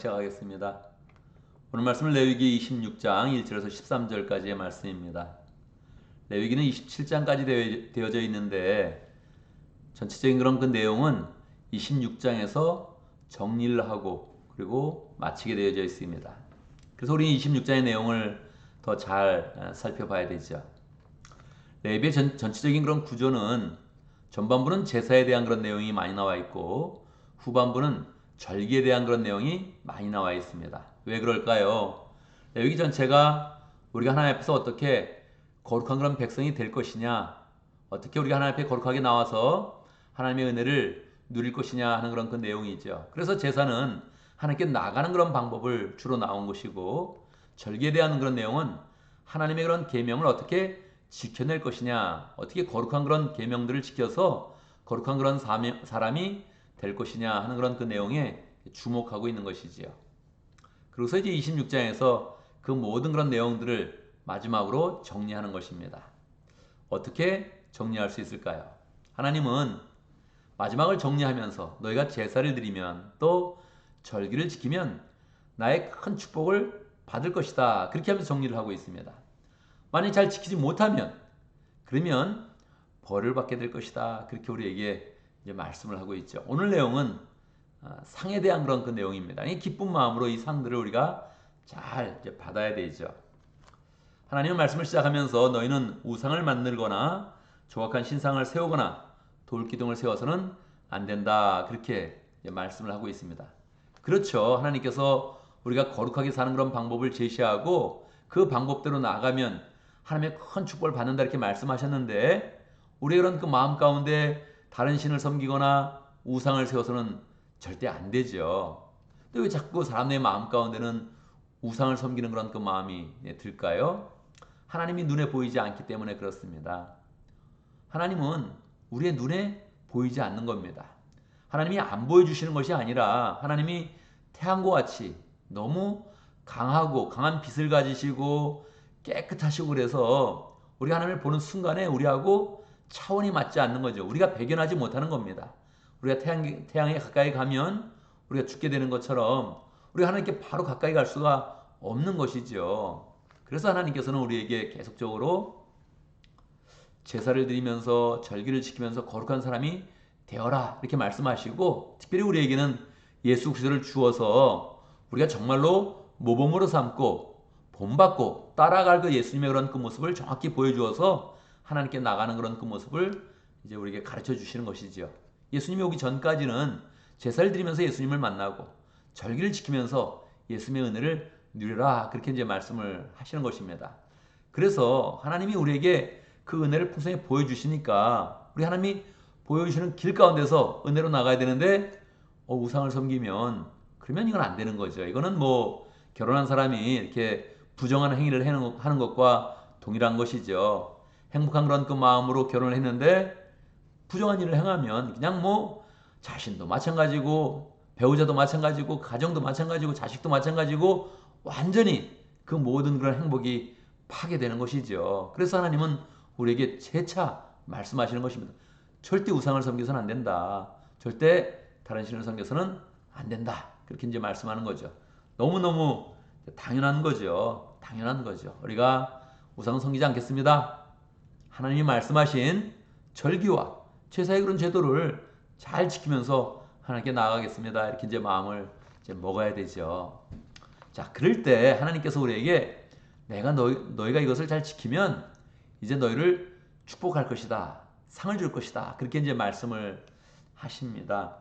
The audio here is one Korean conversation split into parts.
시작하겠습니다. 오늘 말씀은 레위기 26장 1절에서 13절까지의 말씀입니다. 레위기는 27장까지 되어져 있는데 전체적인 그런 그 내용은 26장에서 정리를 하고 그리고 마치게 되어져 있습니다. 그래서 우리 26장의 내용을 더 잘 살펴봐야 되죠. 레위기의 전체적인 그런 구조는 전반부는 제사에 대한 그런 내용이 많이 나와 있고 후반부는 절기에 대한 그런 내용이 많이 나와 있습니다. 왜 그럴까요? 레위기 전체가 우리가 하나님 앞에서 어떻게 거룩한 그런 백성이 될 것이냐, 어떻게 우리가 하나님 앞에 거룩하게 나와서 하나님의 은혜를 누릴 것이냐 하는 그런 그 내용이죠. 그래서 제사는 하나님께 나가는 그런 방법을 주로 나온 것이고, 절기에 대한 그런 내용은 하나님의 그런 계명을 어떻게 지켜낼 것이냐, 어떻게 거룩한 그런 계명들을 지켜서 거룩한 그런 사람이 될 것이냐 하는 그런 그 내용에 주목하고 있는 것이지요. 그래서 이제 26장에서 그 모든 그런 내용들을 마지막으로 정리하는 것입니다. 어떻게 정리할 수 있을까요? 하나님은 마지막을 정리하면서 너희가 제사를 드리면 또 절기를 지키면 나의 큰 축복을 받을 것이다. 그렇게 하면서 정리를 하고 있습니다. 만약 잘 지키지 못하면 그러면 벌을 받게 될 것이다. 그렇게 우리에게 이제 말씀을 하고 있죠. 오늘 내용은 상에 대한 그런 그 내용입니다. 이 기쁜 마음으로 이 상들을 우리가 잘 이제 받아야 되죠. 하나님은 말씀을 시작하면서 너희는 우상을 만들거나 조각한 신상을 세우거나 돌기둥을 세워서는 안 된다. 그렇게 말씀을 하고 있습니다. 그렇죠. 하나님께서 우리가 거룩하게 사는 그런 방법을 제시하고 그 방법대로 나아가면 하나님의 큰 축복을 받는다 이렇게 말씀하셨는데 우리의 그런 그 마음 가운데 다른 신을 섬기거나 우상을 세워서는 절대 안 되죠. 근데 왜 자꾸 사람의 마음 가운데는 우상을 섬기는 그런 그 마음이 들까요? 하나님이 눈에 보이지 않기 때문에 그렇습니다. 하나님은 우리의 눈에 보이지 않는 겁니다. 하나님이 안 보여주시는 것이 아니라 하나님이 태양과 같이 너무 강하고 강한 빛을 가지시고 깨끗하시고 그래서 우리가 하나님을 보는 순간에 우리하고 차원이 맞지 않는 거죠. 우리가 배견하지 못하는 겁니다. 우리가 태양에 가까이 가면 우리가 죽게 되는 것처럼 우리가 하나님께 바로 가까이 갈 수가 없는 것이죠. 그래서 하나님께서는 우리에게 계속적으로 제사를 드리면서 절기를 지키면서 거룩한 사람이 되어라 이렇게 말씀하시고 특별히 우리에게는 예수 그리스도를 주어서 우리가 정말로 모범으로 삼고 본받고 따라갈 그 예수님의 그런 그 모습을 정확히 보여주어서 하나님께 나가는 그런 그 모습을 이제 우리에게 가르쳐 주시는 것이죠. 예수님이 오기 전까지는 제사를 드리면서 예수님을 만나고 절기를 지키면서 예수님의 은혜를 누려라 그렇게 이제 말씀을 하시는 것입니다. 그래서 하나님이 우리에게 그 은혜를 풍성히 보여주시니까 우리 하나님이 보여주시는 길 가운데서 은혜로 나가야 되는데 우상을 섬기면 그러면 이건 안 되는 거죠. 이거는 뭐 결혼한 사람이 이렇게 부정한 행위를 하는 것과 동일한 것이죠. 행복한 그런 그 마음으로 결혼을 했는데 부정한 일을 행하면 그냥 뭐 자신도 마찬가지고 배우자도 마찬가지고 가정도 마찬가지고 자식도 마찬가지고 완전히 그 모든 그런 행복이 파괴되는 것이죠. 그래서 하나님은 우리에게 재차 말씀하시는 것입니다. 절대 우상을 섬겨서는 안 된다. 절대 다른 신을 섬겨서는 안 된다. 그렇게 이제 말씀하는 거죠. 너무너무 당연한 거죠. 당연한 거죠. 우리가 우상 섬기지 않겠습니다. 하나님이 말씀하신 절기와 제사의 그런 제도를 잘 지키면서 하나님께 나아가겠습니다. 이렇게 이제 마음을 이제 먹어야 되죠. 자, 그럴 때 하나님께서 우리에게 내가 너희가 이것을 잘 지키면 이제 너희를 축복할 것이다. 상을 줄 것이다. 그렇게 이제 말씀을 하십니다.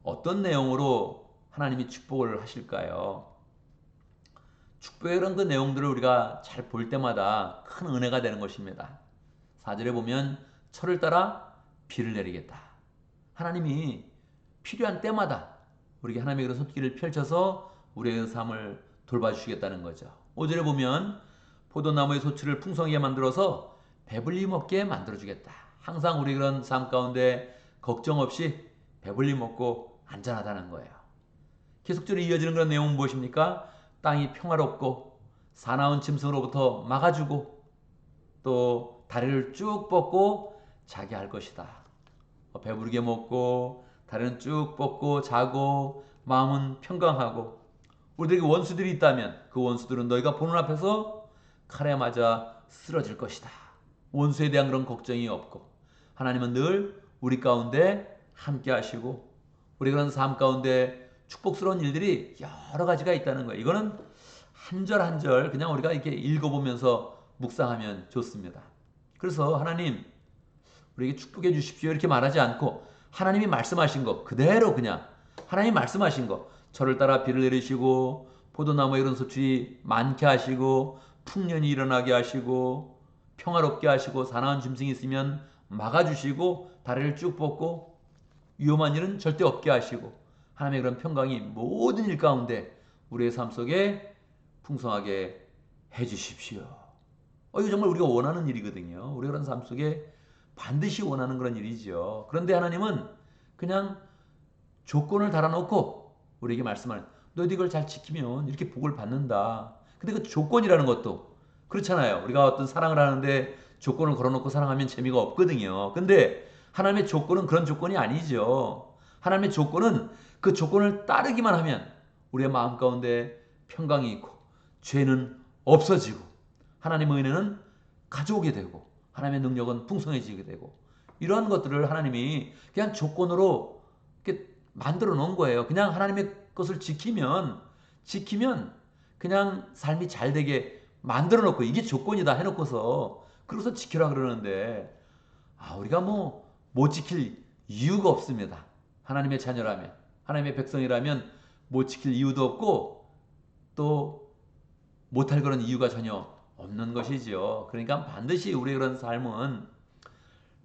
어떤 내용으로 하나님이 축복을 하실까요? 축복의 그런 그 내용들을 우리가 잘 볼 때마다 큰 은혜가 되는 것입니다. 4절에 보면 철을 따라 비를 내리겠다. 하나님이 필요한 때마다 우리에게 하나님의 그런 손길을 펼쳐서 우리의 삶을 돌봐주시겠다는 거죠. 5절에 보면 포도나무의 소출을 풍성하게 만들어서 배불리 먹게 만들어주겠다. 항상 우리 그런 삶 가운데 걱정 없이 배불리 먹고 안전하다는 거예요. 계속적으로 이어지는 그런 내용은 무엇입니까? 땅이 평화롭고 사나운 짐승으로부터 막아주고 또 다리를 쭉 뻗고 자게 할 것이다. 배부르게 먹고 다리는 쭉 뻗고 자고 마음은 평강하고 우리들에게 원수들이 있다면 그 원수들은 너희가 보는 앞에서 칼에 맞아 쓰러질 것이다. 원수에 대한 그런 걱정이 없고 하나님은 늘 우리 가운데 함께 하시고 우리 그런 삶 가운데 축복스러운 일들이 여러 가지가 있다는 거예요. 이거는 한 절 한 절 그냥 우리가 이렇게 읽어보면서 묵상하면 좋습니다. 그래서 하나님 우리에게 축복해 주십시오 이렇게 말하지 않고 하나님이 말씀하신 거 그대로 그냥 하나님이 말씀하신 거 저를 따라 비를 내리시고 포도나무에 이런 소출이 많게 하시고 풍년이 일어나게 하시고 평화롭게 하시고 사나운 짐승이 있으면 막아주시고 다리를 쭉 뻗고 위험한 일은 절대 없게 하시고 하나님의 그런 평강이 모든 일 가운데 우리의 삶 속에 풍성하게 해주십시오. 이거 정말 우리가 원하는 일이거든요. 우리 그런 삶 속에 반드시 원하는 그런 일이죠. 그런데 하나님은 그냥 조건을 달아놓고 우리에게 말씀하는 너희들 이걸 잘 지키면 이렇게 복을 받는다. 근데 그 조건이라는 것도 그렇잖아요. 우리가 어떤 사랑을 하는데 조건을 걸어놓고 사랑하면 재미가 없거든요. 근데 하나님의 조건은 그런 조건이 아니죠. 하나님의 조건은 그 조건을 따르기만 하면 우리의 마음 가운데 평강이 있고 죄는 없어지고 하나님의 은혜는 가져오게 되고 하나님의 능력은 풍성해지게 되고 이러한 것들을 하나님이 그냥 조건으로 이렇게 만들어 놓은 거예요. 그냥 하나님의 것을 지키면 그냥 삶이 잘 되게 만들어 놓고 이게 조건이다 해놓고서 그래서 지키라 그러는데 우리가 못 지킬 이유가 없습니다. 하나님의 자녀라면 하나님의 백성이라면 못 지킬 이유도 없고 또 못할 그런 이유가 전혀 없는 것이지요. 그러니까 반드시 우리의 그런 삶은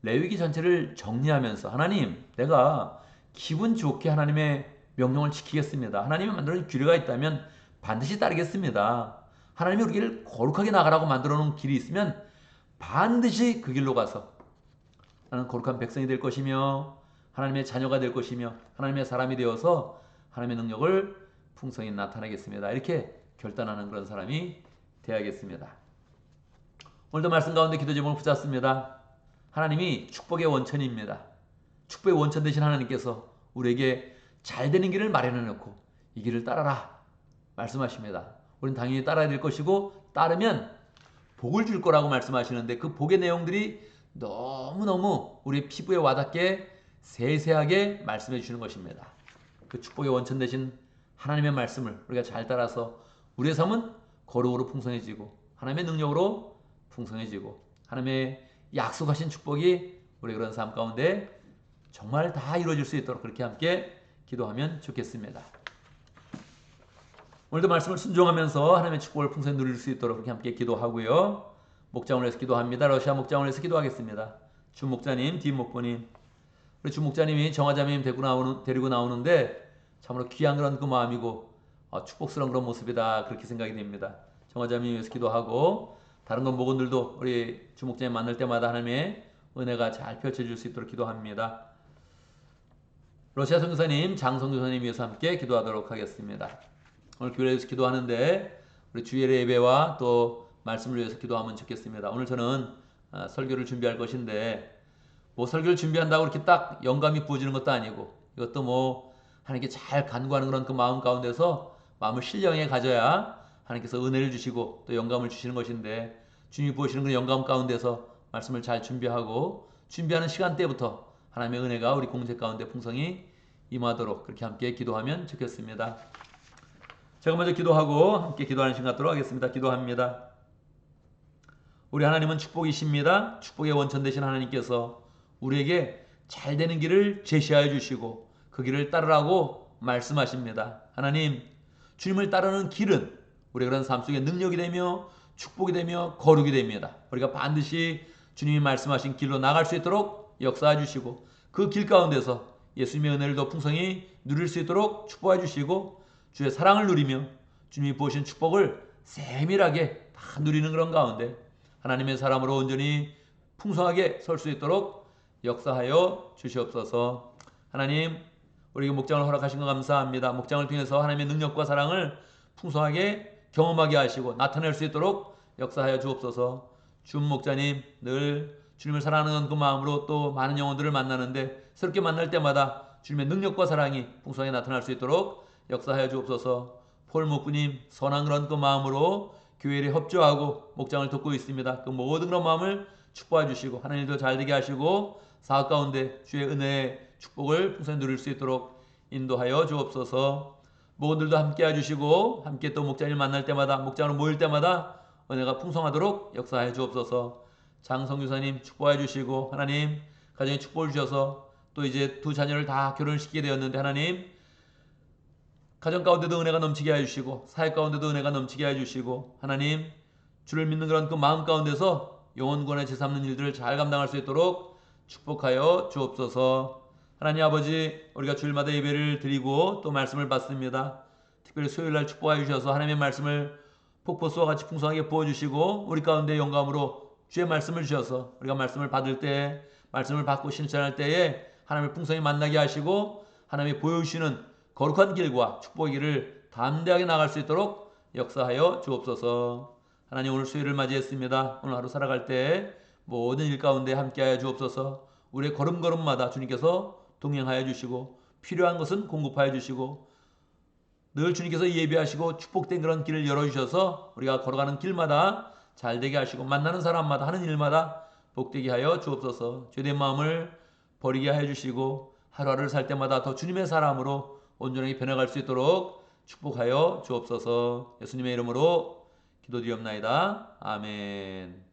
레위기 전체를 정리하면서 하나님 내가 기분 좋게 하나님의 명령을 지키겠습니다. 하나님이 만들어놓은 규례가 있다면 반드시 따르겠습니다. 하나님이 우리를 거룩하게 나가라고 만들어놓은 길이 있으면 반드시 그 길로 가서 나는 거룩한 백성이 될 것이며 하나님의 자녀가 될 것이며 하나님의 사람이 되어서 하나님의 능력을 풍성히 나타내겠습니다. 이렇게 결단하는 그런 사람이 되어야겠습니다. 오늘도 말씀 가운데 기도 제목을 붙잡습니다. 하나님이 축복의 원천입니다. 축복의 원천 되신 하나님께서 우리에게 잘 되는 길을 마련해 놓고 이 길을 따라라 말씀하십니다. 우리는 당연히 따라야 될 것이고 따르면 복을 줄 거라고 말씀하시는데 그 복의 내용들이 너무너무 우리 피부에 와닿게 세세하게 말씀해 주시는 것입니다. 그 축복의 원천 되신 하나님의 말씀을 우리가 잘 따라서 우리의 삶은 거룩으로 풍성해지고 하나님의 능력으로 풍성해지고 하나님의 약속하신 축복이 우리 그런 삶 가운데 정말 다 이루어질 수 있도록 그렇게 함께 기도하면 좋겠습니다. 오늘도 말씀을 순종하면서 하나님의 축복을 풍성히 누릴 수 있도록 그렇게 함께 기도하고요. 목장을 위해서 기도합니다. 러시아 목장을 위해서 기도하겠습니다. 주 목자님, 뒷 목보님, 우리 주 목자님이 정화자매님 데리고 나오는데 참으로 귀한 그런 그 마음이고 축복스러운 그런 모습이다 그렇게 생각이 됩니다. 정화자매님 위해서 기도하고 다른 건 목원들도 우리 주 목자님 만날 때마다 하나님의 은혜가 잘 펼쳐질 수 있도록 기도합니다. 러시아 선교사님, 장선교사님 위해서 함께 기도하도록 하겠습니다. 오늘 교회에서 기도하는데 우리 주일의 예배와 또 말씀을 위해서 기도하면 좋겠습니다. 오늘 저는 설교를 준비할 것인데 설교를 준비한다고 이렇게 딱 영감이 부어지는 것도 아니고 이것도 하나님께 잘 간구하는 그런 그 마음 가운데서 마음을 신령하게 가져야 하나님께서 은혜를 주시고 또 영감을 주시는 것인데 주님이 부으시는 그 영감 가운데서 말씀을 잘 준비하고 준비하는 시간대부터 하나님의 은혜가 우리 공생 가운데 풍성히 임하도록 그렇게 함께 기도하면 좋겠습니다. 제가 먼저 기도하고 함께 기도하는 시간 갖도록 하겠습니다. 기도합니다. 우리 하나님은 축복이십니다. 축복의 원천 되신 하나님께서 우리에게 잘 되는 길을 제시하여 주시고 그 길을 따르라고 말씀하십니다. 하나님, 주님을 따르는 길은 우리의 그런 삶 속에 능력이 되며 축복이 되며 거룩이 됩니다. 우리가 반드시 주님이 말씀하신 길로 나갈 수 있도록 역사해 주시고 그 길 가운데서 예수님의 은혜를 더 풍성히 누릴 수 있도록 축복해 주시고 주의 사랑을 누리며 주님이 부으신 축복을 세밀하게 다 누리는 그런 가운데 하나님의 사람으로 온전히 풍성하게 설 수 있도록 역사하여 주시옵소서. 하나님, 우리에게 목장을 허락하신 것 감사합니다. 목장을 통해서 하나님의 능력과 사랑을 풍성하게 경험하게 하시고 나타낼 수 있도록 역사하여 주옵소서. 준 목자님 늘 주님을 사랑하는 그 마음으로 또 많은 영혼들을 만나는데 새롭게 만날 때마다 주님의 능력과 사랑이 풍성하게 나타날 수 있도록 역사하여 주옵소서. 폴 목구님 선한 그런 그 마음으로 교회에 협조하고 목장을 돕고 있습니다. 그 모든 그런 마음을 축복해 주시고 하나님 일도 잘 되게 하시고 사업 가운데 주의 은혜의 축복을 풍성히 누릴 수 있도록 인도하여 주옵소서. 목원들도 함께 해주시고 함께 또 목장을 만날 때마다 목장으로 모일 때마다 은혜가 풍성하도록 역사해 주옵소서. 장성유사님 축복해 주시고 하나님 가정에 축복을 주셔서 또 이제 두 자녀를 다 결혼시키게 되었는데 하나님 가정 가운데도 은혜가 넘치게 해주시고 사회 가운데도 은혜가 넘치게 해주시고 하나님 주를 믿는 그런 그 마음 가운데서 영혼권의 제삼는 일들을 잘 감당할 수 있도록 축복하여 주옵소서. 하나님 아버지 우리가 주일마다 예배를 드리고 또 말씀을 받습니다. 특별히 수요일날 축복하여 주셔서 하나님의 말씀을 폭포수와 같이 풍성하게 부어주시고 우리 가운데 영감으로 주의 말씀을 주셔서 우리가 말씀을 받을 때 말씀을 받고 실천할 때에 하나님을 풍성히 만나게 하시고 하나님이 보여주시는 거룩한 길과 축복의 길을 담대하게 나갈 수 있도록 역사하여 주옵소서. 하나님 오늘 수요일을 맞이했습니다. 오늘 하루 살아갈 때 모든 일 가운데 함께하여 주옵소서. 우리의 걸음걸음마다 주님께서 동행하여 주시고 필요한 것은 공급하여 주시고 늘 주님께서 예비하시고 축복된 그런 길을 열어주셔서 우리가 걸어가는 길마다 잘되게 하시고 만나는 사람마다 하는 일마다 복되게 하여 주옵소서. 죄된 마음을 버리게 하여 주시고 하루하루를 살 때마다 더 주님의 사람으로 온전하게 변해갈 수 있도록 축복하여 주옵소서. 예수님의 이름으로 기도드리옵나이다. 아멘.